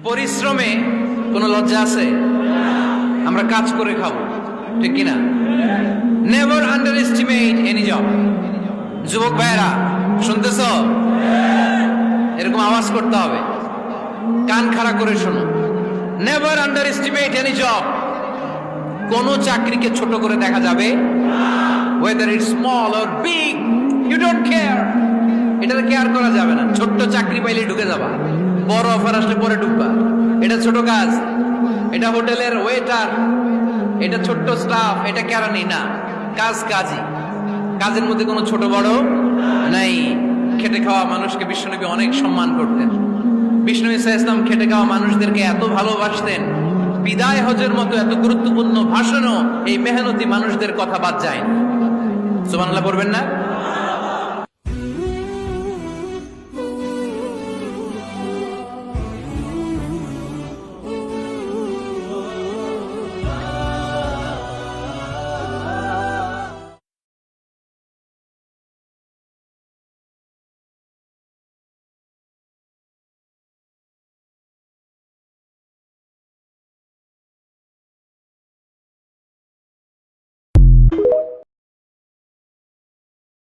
পরিশ্রমে কোনো লজ্জা আছে? আমরা কাজ করে খাবো, ঠিক কিনা? Never under estimate any job. যুবক ভাইয়েরা শুনতেছ? এরকম আওয়াজ করতে হবে, কান খাড়া করে শোনো। Never under estimate any job. কোন চাকরিকে ছোট করে দেখা যাবে, whether it's small or big, you don't care. এটাতে কেয়ার করা যাবে না। ছোট্ট চাকরি পাইলে ঢুকে যাবা, বড় অফার আসলে পরে ঢুকবা। এটা ছোট কাজ, এটা হোটেলের ওয়েটার, এটা ছোট্ট স্টাফ, এটা কেরানি না। কাজ কাজই, কাজের মধ্যে কোনো ছোট বড় নাই। খেটে খাওয়া মানুষকে বিশ্বনবী অনেক সম্মান করতেন। বিষ্ণু ঈসা ইসলাম খেটে খাওয়া মানুষদেরকে এত ভালোবাসতেন, বিদায় হজের মতো এত গুরুত্বপূর্ণ ভাষণও এই মেহনতি মানুষদের কথা বাদ যায় না। সুবহানাল্লাহ পড়বেন না?